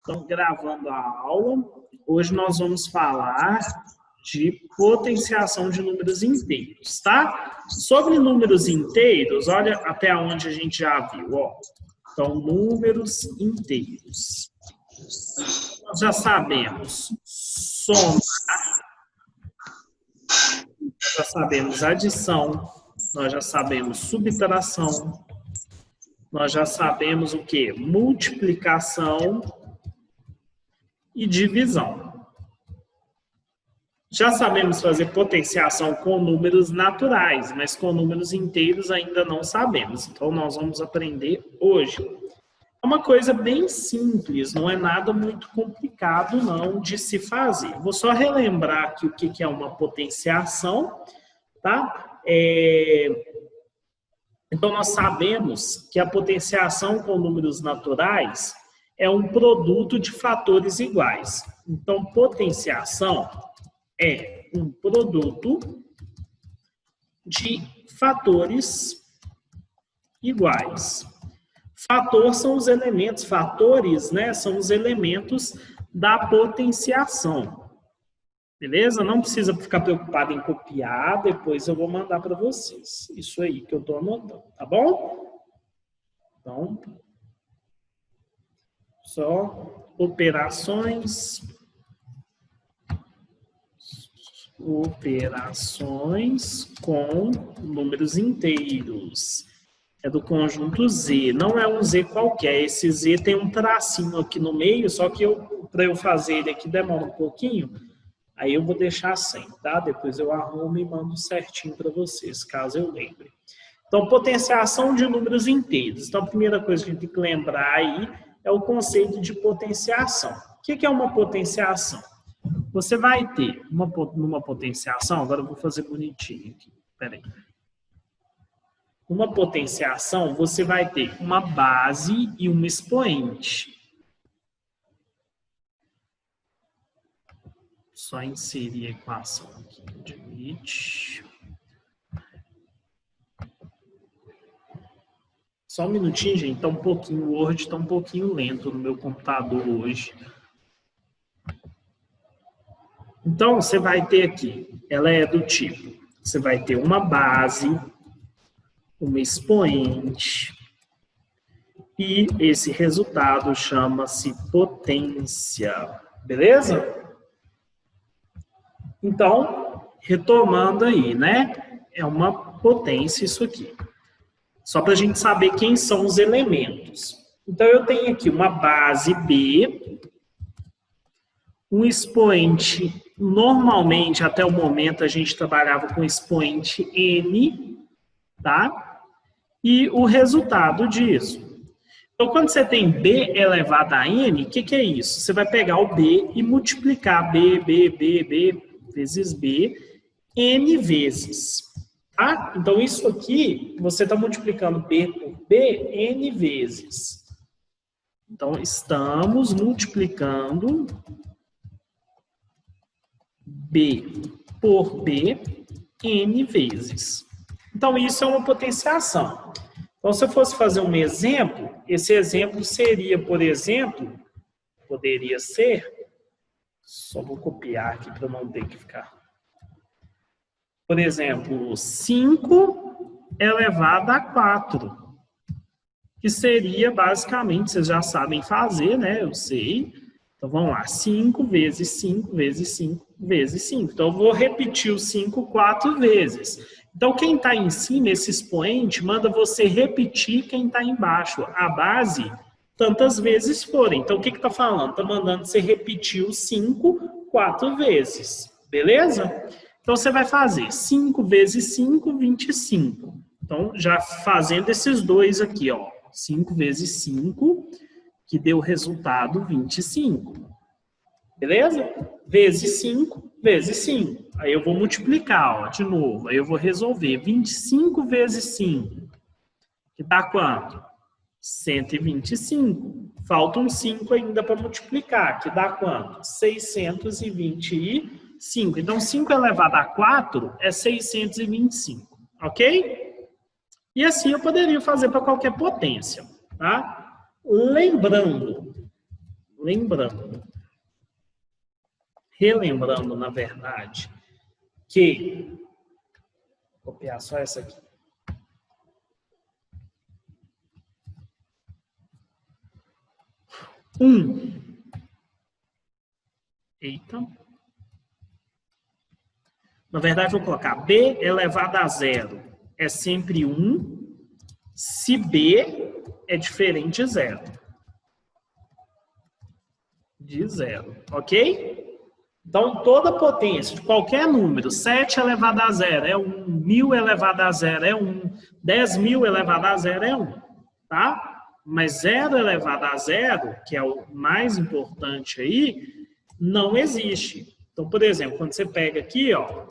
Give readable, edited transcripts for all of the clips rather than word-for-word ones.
Estão gravando a aula. Hoje nós vamos falar de potenciação de números inteiros, tá? Sobre números inteiros, olha até onde a gente já viu, ó. Então, números inteiros. Nós já sabemos somar, nós já sabemos adição, nós já sabemos subtração, nós já sabemos o que? Multiplicação e divisão. Já sabemos fazer potenciação com números naturais, mas com números inteiros ainda não sabemos. Então, nós vamos aprender hoje. É uma coisa bem simples, não é nada muito complicado não de se fazer. Vou só relembrar aqui o que é uma potenciação, tá? Então, nós sabemos que a potenciação com números naturais é um produto de fatores iguais. Então, potenciação é um produto de fatores iguais. Fator são os elementos, fatores, né, são os elementos da potenciação. Beleza? Não precisa ficar preocupado em copiar, depois eu vou mandar para vocês. Isso aí que eu estou anotando, tá bom? Então, só operações com números inteiros. É do conjunto Z, não é um Z qualquer. Esse Z tem um tracinho aqui no meio, só que para eu fazer ele aqui demora um pouquinho. Aí eu vou deixar sem, tá? Depois eu arrumo e mando certinho para vocês, caso eu lembre. Então, potenciação de números inteiros. Então, a primeira coisa que a gente tem que lembrar aí é o conceito de potenciação. O que é uma potenciação? Você vai ter numa potenciação, agora eu vou fazer bonitinho aqui, peraí. Uma potenciação, você vai ter uma base e um expoente. Só inserir a equação aqui de limite. Só um minutinho, gente. Tá um pouquinho, o Word está um pouquinho lento no meu computador hoje. Então, você vai ter aqui, ela é do tipo, você vai ter uma base, uma expoente, e esse resultado chama-se potência. Beleza? Então, retomando aí, né? É uma potência isso aqui. Só para a gente saber quem são os elementos. Então, eu tenho aqui uma base B, um expoente, normalmente, até o momento, a gente trabalhava com expoente N, tá? E o resultado disso. Então, quando você tem B elevado a N, o que é isso? Você vai pegar o B e multiplicar B vezes B, N vezes. Tá? Então, isso aqui, você está multiplicando B por B, N vezes. Então, estamos multiplicando B por B, N vezes. Então, isso é uma potenciação. Então, se eu fosse fazer um exemplo, esse exemplo seria, por exemplo, poderia ser, só vou copiar aqui para não ter que ficar. Por exemplo, 5 elevado a 4, que seria basicamente, vocês já sabem fazer, né? Eu sei. Então, vamos lá, 5 vezes 5 vezes 5 vezes 5. Então, eu vou repetir o 5 4 vezes. Então, quem está em cima, esse expoente, manda você repetir quem está embaixo. A base, tantas vezes forem. Então, o que está falando? Está mandando você repetir o 5 4 vezes. Beleza? Então, você vai fazer 5 vezes 5, 25. Então, já fazendo esses dois aqui, ó. 5 vezes 5, que deu o resultado 25. Beleza? Vezes 5, vezes 5. Aí eu vou multiplicar, ó, de novo. Aí eu vou resolver 25 vezes 5. Que dá quanto? 125. Faltam 5 ainda para multiplicar. Que dá quanto? 625. Então, 5 elevado a 4 é 625. Ok? E assim eu poderia fazer para qualquer potência. Tá? Lembrando relembrando, na verdade, que... Vou copiar só essa aqui. Eita. Na verdade, vou colocar B elevado a zero é sempre 1, se B é diferente de zero. De zero, ok? Então, toda potência de qualquer número, 7 elevado a zero é 1, 1000 elevado a zero é 1, 10.000 elevado a zero é 1, tá? Mas 0 elevado a zero, que é o mais importante aí, não existe. Então, por exemplo, quando você pega aqui, ó,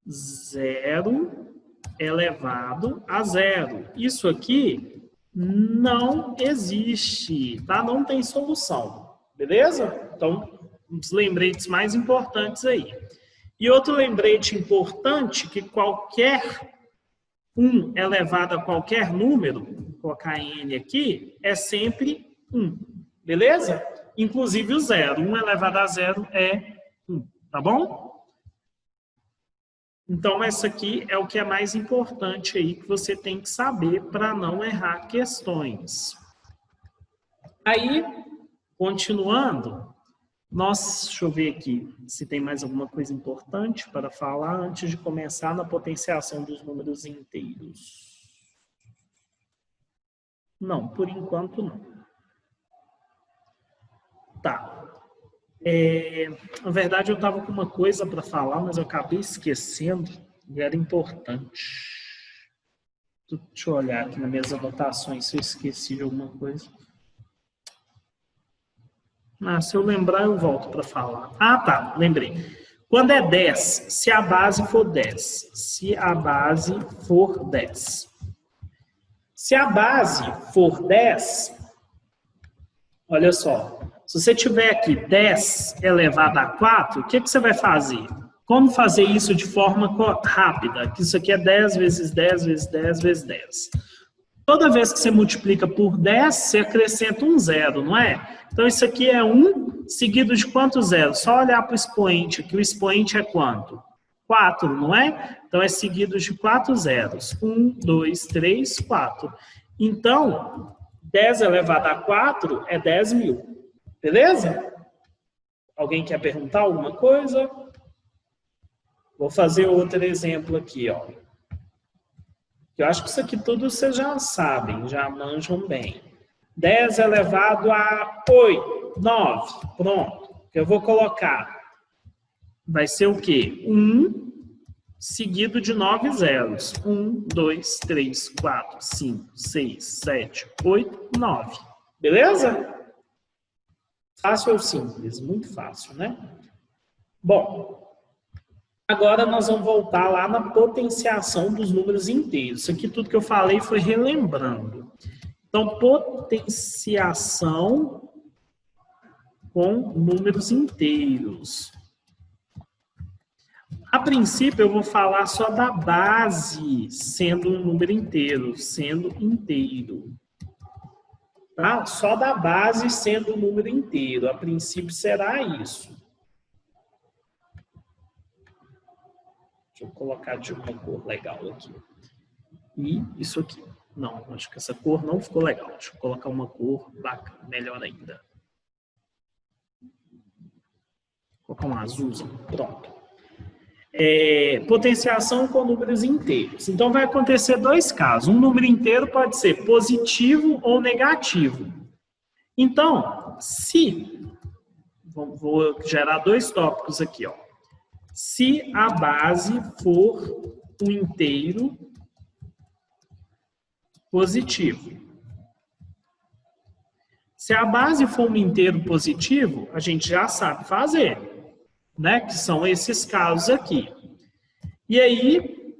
0 elevado a zero. Isso aqui não existe, tá? Não tem solução, beleza? Então, os lembretes mais importantes aí. E outro lembrete importante, que qualquer 1 elevado a qualquer número, vou colocar N aqui, é sempre 1, beleza? Inclusive o zero. 1 elevado a zero é 1, tá bom? Então, essa aqui é o que é mais importante aí que você tem que saber para não errar questões. Aí, continuando, deixa eu ver aqui se tem mais alguma coisa importante para falar antes de começar na potenciação dos números inteiros. Não, por enquanto não. Tá. Na verdade, eu estava com uma coisa para falar, mas eu acabei esquecendo e era importante. Deixa eu olhar aqui nas minhas anotações se eu esqueci de alguma coisa. Se eu lembrar, eu volto para falar. Tá, lembrei. Quando é 10, se a base for 10. Se a base for 10. Se a base for 10, olha só. Se você tiver aqui 10 elevado a 4, o que você vai fazer? Como fazer isso de forma rápida? Que isso aqui é 10 vezes 10 vezes 10 vezes 10. Toda vez que você multiplica por 10, você acrescenta um zero, não é? Então, isso aqui é 1 seguido de quantos zeros? Só olhar para o expoente aqui. O expoente é quanto? 4, não é? Então, é seguido de 4 zeros. 1, 2, 3, 4. Então, 10 elevado a 4 é 10.000. Beleza? Alguém quer perguntar alguma coisa? Vou fazer outro exemplo aqui, ó. Eu acho que isso aqui tudo vocês já sabem, já manjam bem. 10 elevado a 8, 9. Pronto. Eu vou colocar. Vai ser o quê? 1 seguido de 9 zeros. 1, 2, 3, 4, 5, 6, 7, 8, 9. Beleza? Fácil ou simples? Muito fácil, né? Bom, agora nós vamos voltar lá na potenciação dos números inteiros. Isso aqui tudo que eu falei foi relembrando. Então, potenciação com números inteiros. A princípio, eu vou falar só da base sendo um número inteiro, sendo inteiro. Tá? Só da base sendo um número inteiro. A princípio será isso. Deixa eu colocar de uma cor legal aqui. E isso aqui. Não, acho que essa cor não ficou legal. Deixa eu colocar uma cor bacana, melhor ainda. Vou colocar um azulzão. Pronto. Potenciação com números inteiros. Então, vai acontecer dois casos. Um número inteiro pode ser positivo ou negativo. Então, vou gerar dois tópicos aqui, ó. Se a base for um inteiro positivo. Se a base for um inteiro positivo, a gente já sabe fazer, né? Que são esses casos aqui. E aí,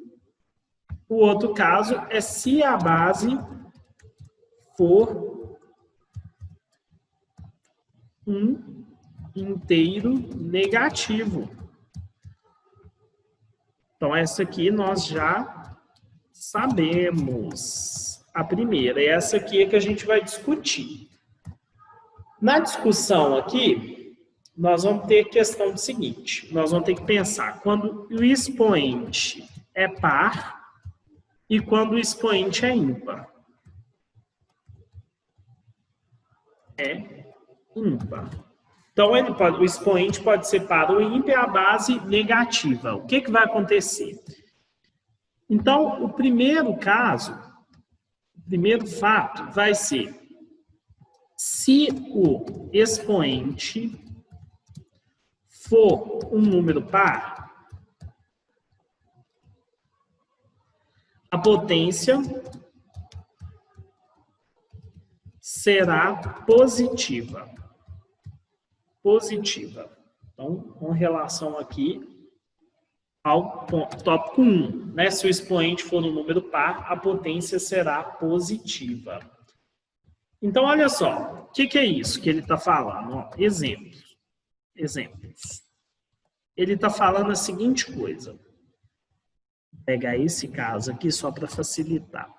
o outro caso é se a base for um inteiro negativo. Então, essa aqui nós já sabemos. A primeira, e essa aqui é que a gente vai discutir. Na discussão aqui, nós vamos ter a questão do seguinte, nós vamos ter que pensar quando o expoente é par e quando o expoente é ímpar. É ímpar. Então, o expoente pode ser par ou ímpar e a base negativa. O que vai acontecer? Então, o primeiro caso, o primeiro fato vai ser se o expoente for um número par, a potência será positiva. Positiva. Então, com relação aqui ao tópico 1, né? Se o expoente for um número par, a potência será positiva. Então, olha só, o que é isso que ele está falando? Ó, exemplos. Ele está falando a seguinte coisa. Vou pegar esse caso aqui só para facilitar.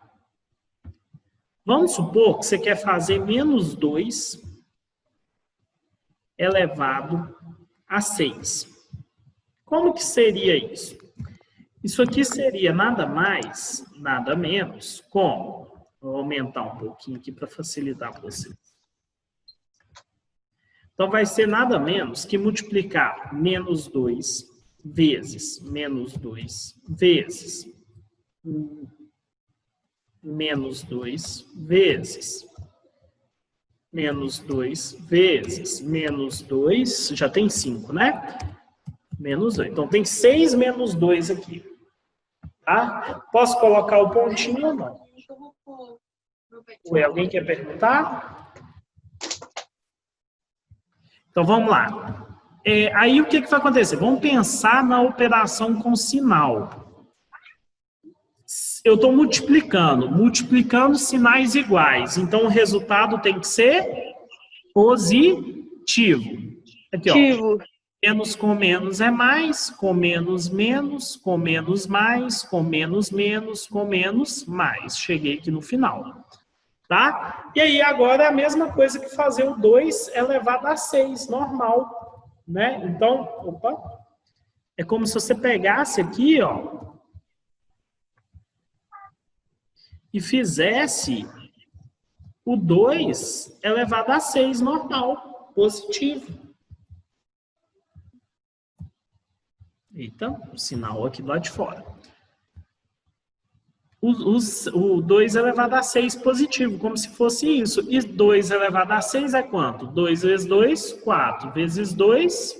Vamos supor que você quer fazer menos 2 elevado a 6. Como que seria isso? Isso aqui seria nada mais, nada menos, como? Vou aumentar um pouquinho aqui para facilitar para vocês. Então, vai ser nada menos que multiplicar menos 2 vezes menos 2 vezes menos 2 vezes menos 2 vezes menos 2, já tem 5, né? Menos 2. Então, tem 6 menos 2 aqui. Tá? Posso colocar o pontinho ou não? Oi, alguém quer perguntar? Então, vamos lá. Aí, o que vai acontecer? Vamos pensar na operação com sinal. Eu estou multiplicando sinais iguais. Então, o resultado tem que ser positivo. Aqui, ó. Menos com menos é mais, com menos menos, com menos mais, com menos menos, com menos mais. Cheguei aqui no final. Tá? E aí, agora é a mesma coisa que fazer o 2 elevado a 6, normal. Né? Então, opa, é como se você pegasse aqui, ó, e fizesse o 2 elevado a 6, normal, positivo. Eita, o sinal aqui do lado de fora. O 2 elevado a 6 positivo, como se fosse isso. E 2 elevado a 6 é quanto? 2 vezes 2, 4. Vezes 2,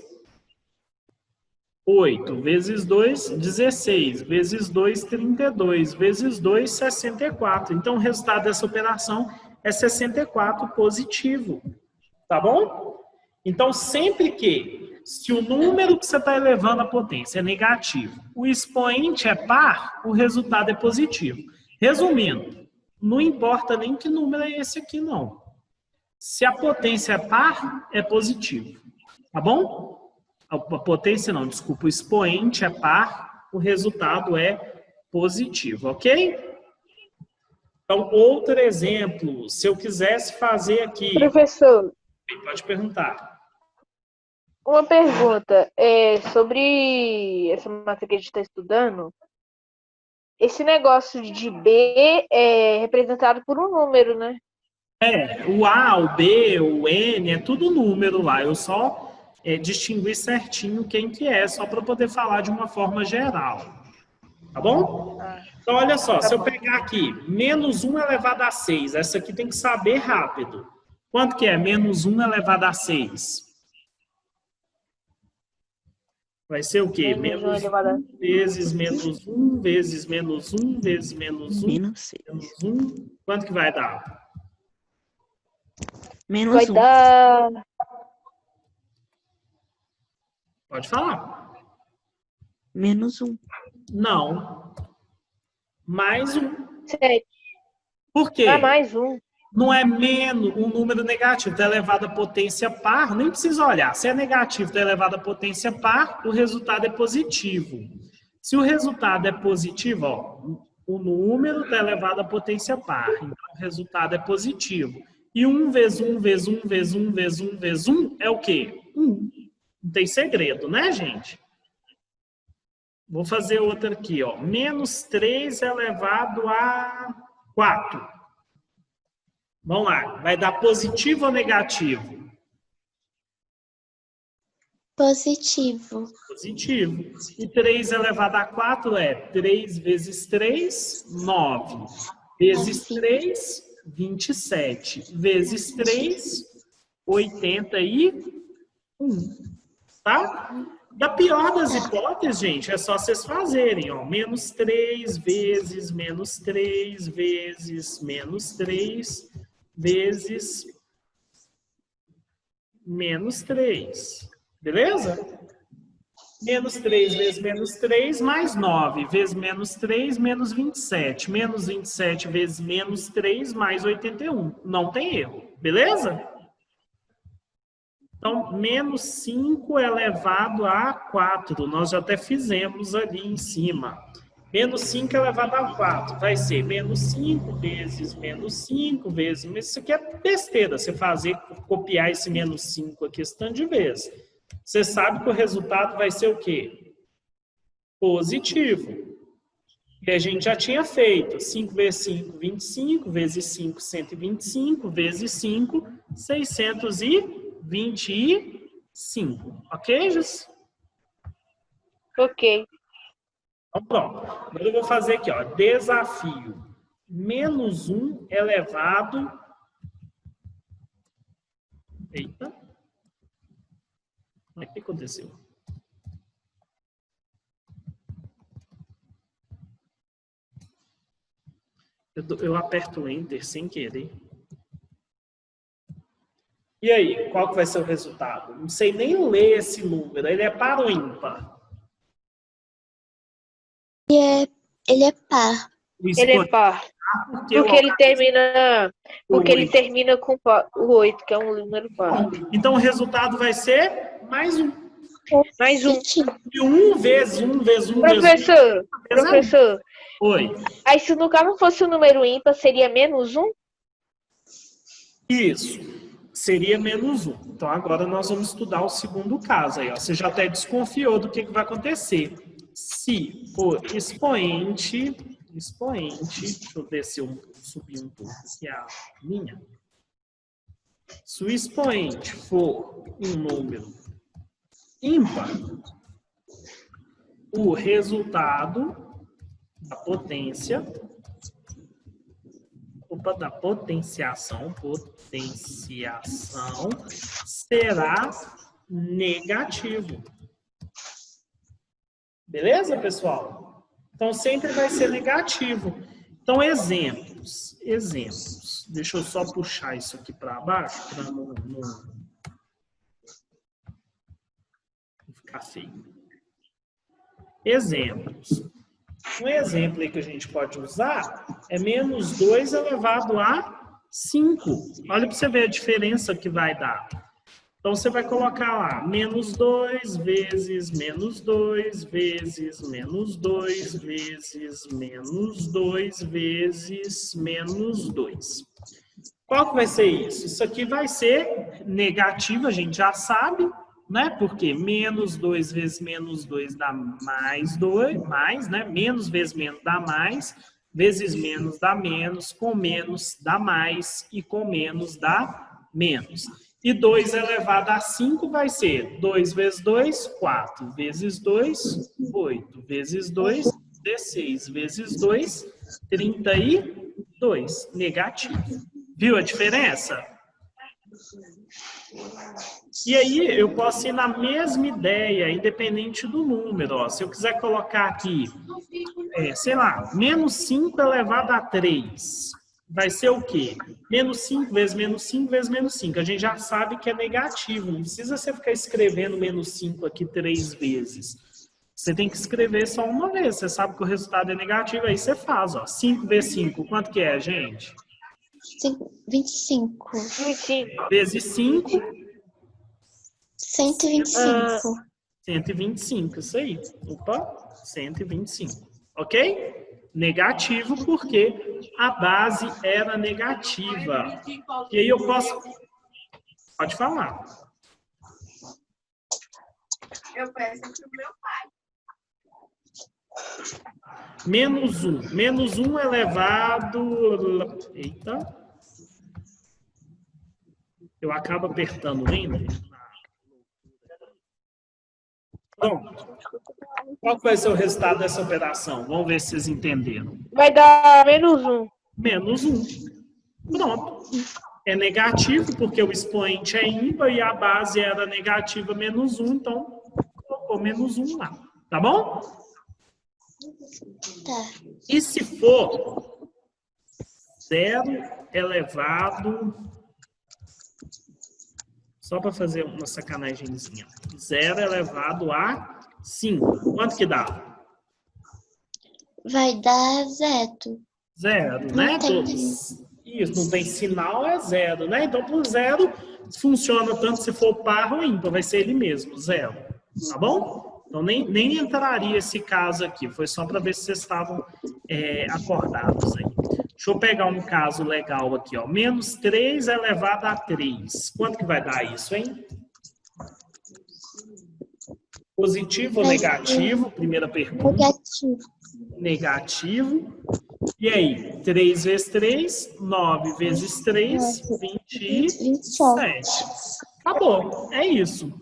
8. Vezes 2, 16. Vezes 2, 32. Vezes 2, 64. Então, o resultado dessa operação é 64 positivo. Tá bom? Então, sempre que, se o número que você está elevando a potência é negativo, o expoente é par, o resultado é positivo. Resumindo, não importa nem que número é esse aqui, não. Se a potência é par, é positivo. Tá bom? A potência não, desculpa, o expoente é par, o resultado é positivo, ok? Então, outro exemplo, se eu quisesse fazer aqui... Professor, pode perguntar. uma pergunta sobre essa matéria que a gente está estudando. Esse negócio de B é representado por um número, né? O A, o B, o N, é tudo número lá. Eu só distingui certinho quem que é, só para poder falar de uma forma geral. Tá bom? Então, olha só, se eu pegar aqui, menos 1 elevado a 6, essa aqui tem que saber rápido. Quanto que é menos 1 elevado a 6? Vai ser o quê? Menos 1 vezes menos 1 vezes menos 1 vezes menos 1 menos 1. Quanto que vai dar? Menos 1. Vai dar... Pode falar. Menos 1. Não. Mais 1. 7. Por quê? Mais 1. Não é menos um número negativo, está elevado a potência par, nem precisa olhar. Se é negativo, está elevado a potência par, o resultado é positivo. Se o resultado é positivo, ó, o número está elevado a potência par, então o resultado é positivo. E 1 vezes 1 vezes 1 vezes 1 vezes 1 vezes 1 é o quê? 1. Não tem segredo, né, gente? Vou fazer outra aqui, ó. Menos 3 elevado a 4. Vamos lá. Vai dar positivo ou negativo? Positivo. Positivo. E 3 elevado a 4 é 3 vezes 3, 9. Vezes 3, 27. Vezes 3, 81. Tá? Da pior das hipóteses, gente, é só vocês fazerem, ó. Menos 3 vezes, menos 3 vezes, menos 3 vezes, menos 3. Beleza? Menos 3 vezes menos 3, mais 9 vezes menos 3, menos 27. Menos 27 vezes menos 3, mais 81. Não tem erro. Beleza? Então, menos 5 elevado a 4. Nós já até fizemos ali em cima. Menos 5 elevado a 4. Vai ser menos 5 vezes menos 5 vezes... Isso aqui é besteira. Você fazer, copiar esse menos 5 aqui esse tanto de vezes. Você sabe que o resultado vai ser o quê? Positivo. E a gente já tinha feito. 5 vezes 5, 25. Vezes 5, 125. Vezes 5, 625. Ok, Jus? Ok. Então, pronto. Agora eu vou fazer aqui, ó. Desafio. Menos 1 elevado... Eita. O que aconteceu? Eu aperto o Enter sem querer. E aí, qual que vai ser o resultado? Não sei nem ler esse número. Ele é par ou ímpar? Ele é par. Ele é par. Porque ele termina com o 8, que é um número par. Então o resultado vai ser mais um. Mais um. E 1 vezes 1 vezes 1 Professor. Oi. Aí se no caso não fosse o número ímpar, seria menos 1? Isso. Seria menos 1. Então agora nós vamos estudar o segundo caso aí, ó. Você já até desconfiou do que vai acontecer. Se for expoente, deixa eu ver se eu subir um pouco aqui a linha. Se o expoente for um número ímpar, o resultado da potenciação será negativo. Beleza, pessoal? Então, sempre vai ser negativo. Então, exemplos. Deixa eu só puxar isso aqui para baixo, para não ficar feio. Exemplos. Um exemplo aí que a gente pode usar é menos 2 elevado a 5. Olha para você ver a diferença que vai dar. Então, você vai colocar lá, menos 2 vezes menos 2 vezes menos 2 vezes menos 2 vezes menos 2. Qual que vai ser isso? Isso aqui vai ser negativo, a gente já sabe, né? Porque menos 2 vezes menos 2 dá mais 2, mais, né? Menos vezes menos dá mais, vezes menos dá menos, com menos dá mais e com menos dá menos. E 2 elevado a 5 vai ser 2 vezes 2, 4, vezes 2, 8, vezes 2, 16, vezes 2, 32. Negativo. Viu a diferença? E aí eu posso ir na mesma ideia, independente do número. Ó. Se eu quiser colocar aqui, sei lá, menos 5 elevado a 3. Vai ser o quê? Menos 5 vezes menos 5 vezes menos 5. A gente já sabe que é negativo. Não precisa você ficar escrevendo menos 5 aqui 3 vezes. Você tem que escrever só uma vez. Você sabe que o resultado é negativo, aí você faz. Ó. 5 vezes 5, quanto que é, gente? 25. 25. Vezes 5? 125. 125, isso aí. Opa, 125. Ok? Negativo porque a base era negativa. E aí eu posso... Pode falar. Eu peço para o meu pai. Menos 1. Menos 1 elevado... Eita. Eu acabo apertando o Enter. Pronto. Qual vai ser o resultado dessa operação? Vamos ver se vocês entenderam. Vai dar menos 1. Menos 1. Pronto. É negativo porque o expoente é ímpar e a base era negativa menos 1, então colocou menos 1 lá. Tá bom? Tá. E se for 0 elevado... Só para fazer uma sacanagemzinha. 0 elevado a 5. Quanto que dá? Vai dar 0. 0, né? Isso, não tem sinal, é 0, né? Então, por 0, funciona tanto se for par ou ímpar, vai ser ele mesmo, 0. Tá bom? Então, nem entraria esse caso aqui. Foi só para ver se vocês estavam acordados aí. Deixa eu pegar um caso legal aqui, ó. Menos 3 elevado a 3. Quanto que vai dar isso, hein? Positivo ou negativo? Primeira pergunta. Negativo. Negativo. E aí? 3 vezes 3, 9 vezes 3, 27. Acabou. É isso.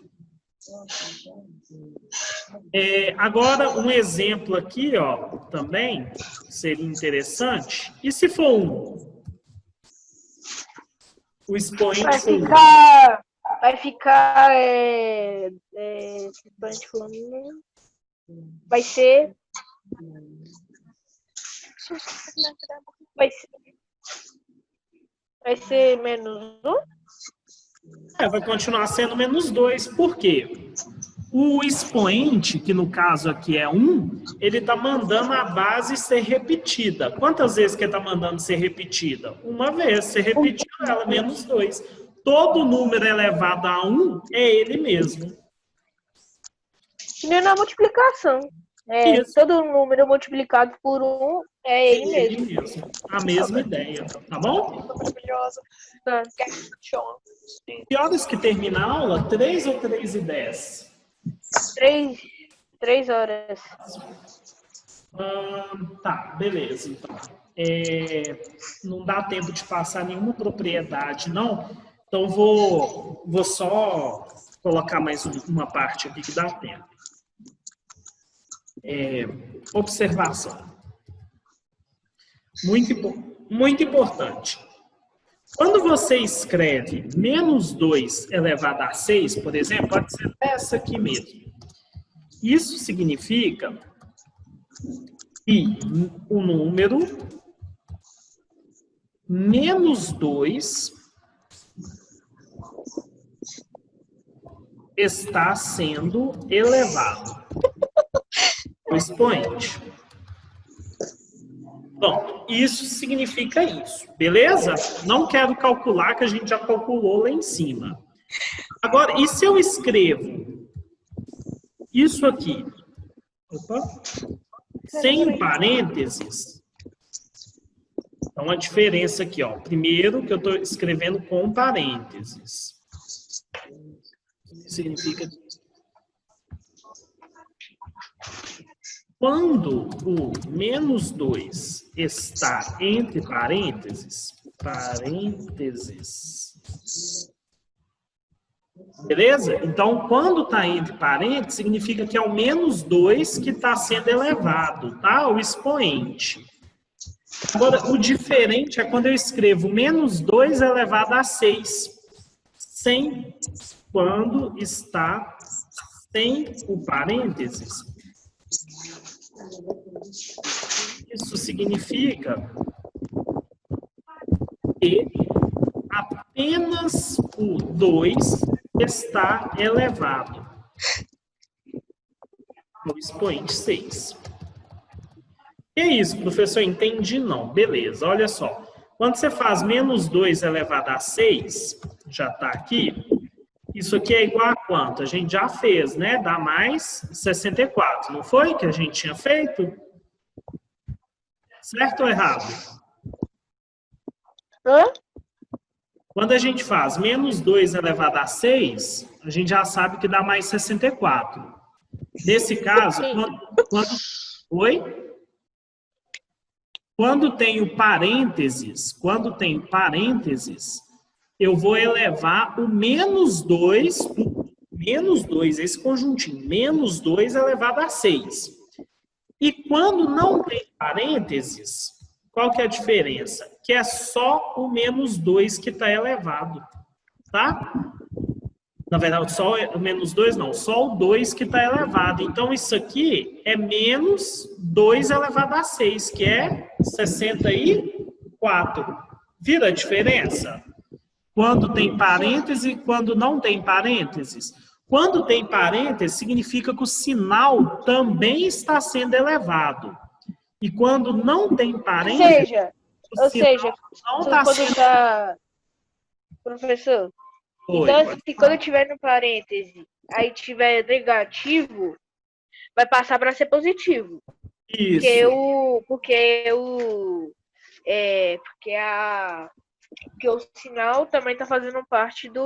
Agora, um exemplo aqui, ó, também seria interessante. E se for 1? O expoente for 1. Vai ficar vai ser menos 1? Vai continuar sendo menos 2. Por quê? O expoente, que no caso aqui é 1, ele está mandando a base ser repetida. Quantas vezes que ele está mandando ser repetida? Uma vez. Você repetiu ela, menos 2. Todo número elevado a 1 é ele mesmo. Que nem na multiplicação. Todo número multiplicado por 1 é ele mesmo. A mesma ideia. Tá bom? Maravilhosa. Que horas que termina a aula? 3 ou 3h10? 3 horas. Tá, beleza. Então, não dá tempo de passar nenhuma propriedade, não. Então, vou só colocar mais uma parte aqui que dá tempo. Observação. Muito importante. Quando você escreve menos 2 elevado a 6, por exemplo, pode ser essa aqui mesmo. Isso significa que o número menos 2 está sendo elevado. O expoente. Bom, isso significa isso, beleza? Não quero calcular, que a gente já calculou lá em cima. Agora, e se eu escrevo isso aqui, sem parênteses? Então, a diferença aqui, ó. Primeiro que eu estou escrevendo com parênteses. Significa quando o menos 2 está entre parênteses, beleza? Então, quando está entre parênteses, significa que é o menos 2 que está sendo elevado, tá? O expoente. Agora, o diferente é quando eu escrevo menos 2 elevado a 6, quando está sem o parênteses. Isso significa que apenas o 2 está elevado no expoente 6. Que é isso, professor? Entendi não. Beleza, olha só. Quando você faz menos 2 elevado a 6, já está aqui, isso aqui é igual a quanto? A gente já fez, né? Dá mais 64, não foi que a gente tinha feito? Certo ou errado? Hã? Quando a gente faz menos 2 elevado a 6, a gente já sabe que dá mais 64. Nesse caso, Sim. Oi? Quando tenho parênteses, eu vou elevar o menos 2, esse conjuntinho, menos 2 elevado a 6. E quando não tem parênteses, qual que é a diferença? Que é só o menos 2 que está elevado, tá? Na verdade, só o menos 2 não, só o 2 que está elevado. Então, isso aqui é menos 2 elevado a 6, que é 64. Vira a diferença? Quando tem parêntese e quando não tem parênteses. Quando tem parêntese, significa que o sinal também está sendo elevado. E quando não tem parêntese, Ou seja, não está quando sendo... tá... Professor, Oi, então se quando tiver no parêntese, aí tiver negativo, vai passar para ser positivo. Isso. Porque o sinal também tá fazendo parte da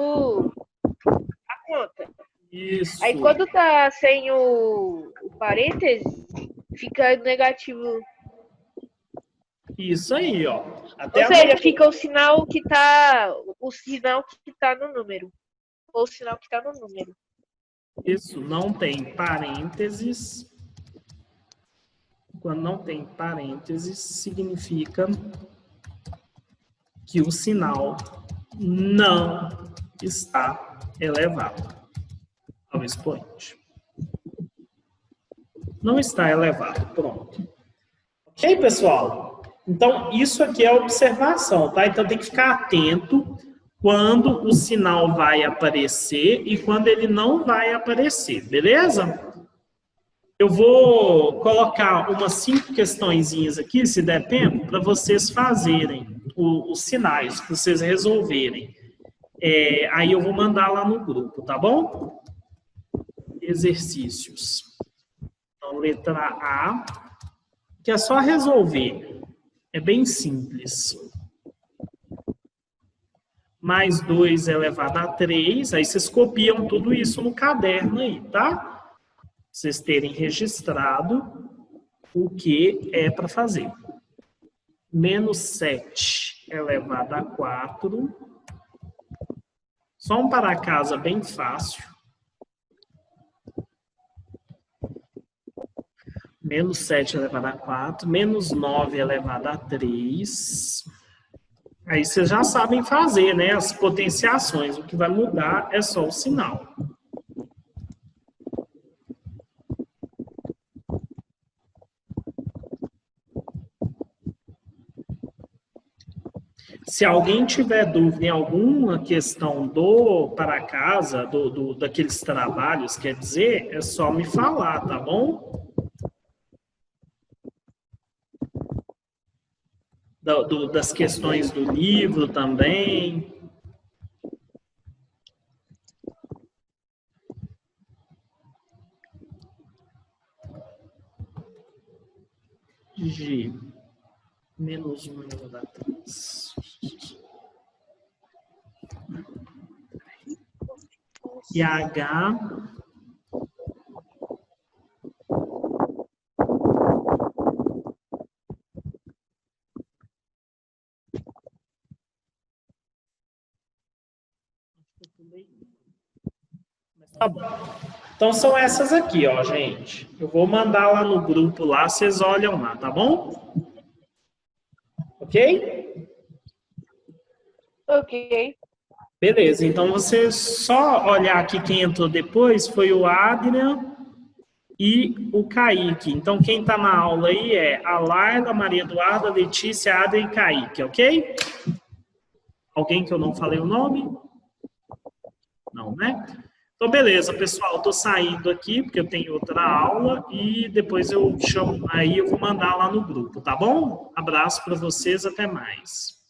conta. Isso. Aí quando tá sem o parêntese, fica negativo. Isso aí, ó. Ou seja, fica o sinal que tá no número. Ou o sinal que tá no número. Isso, não tem parênteses. Quando não tem parênteses, significa que o sinal não está elevado ao expoente. Não está elevado, pronto. Ok, pessoal? Então, isso aqui é a observação, tá? Então, tem que ficar atento quando o sinal vai aparecer e quando ele não vai aparecer, beleza? Eu vou colocar umas 5 questõezinhas aqui, se der tempo, para vocês fazerem os sinais, para vocês resolverem. Aí eu vou mandar lá no grupo, tá bom? Exercícios. Então, letra A, que é só resolver. É bem simples. Mais 2 elevado a 3, aí vocês copiam tudo isso no caderno aí, tá? Pra vocês terem registrado o que é para fazer. Menos 7 elevado a 4. Só um para casa bem fácil. Menos 7 elevado a 4. Menos 9 elevado a 3. Aí vocês já sabem fazer, né? As potenciações. O que vai mudar é só o sinal. Se alguém tiver dúvida em alguma questão do para casa, daqueles trabalhos, quer dizer, é só me falar, tá bom? Das questões do livro também. G menos 1 elevado a 3. E H tá bom. Então são essas aqui, ó, gente. Eu vou mandar lá no grupo lá, vocês olham lá, tá bom? Ok? Ok. Beleza, então você só olhar aqui quem entrou depois foi o Adrian e o Kaique. Então quem está na aula aí é a Laila, a Maria Eduarda, a Letícia, a Adrian e Kaique, ok? Alguém que eu não falei o nome? Não, né? Então, beleza, pessoal, estou saindo aqui porque eu tenho outra aula e depois eu chamo, aí eu vou mandar lá no grupo, tá bom? Abraço para vocês, até mais.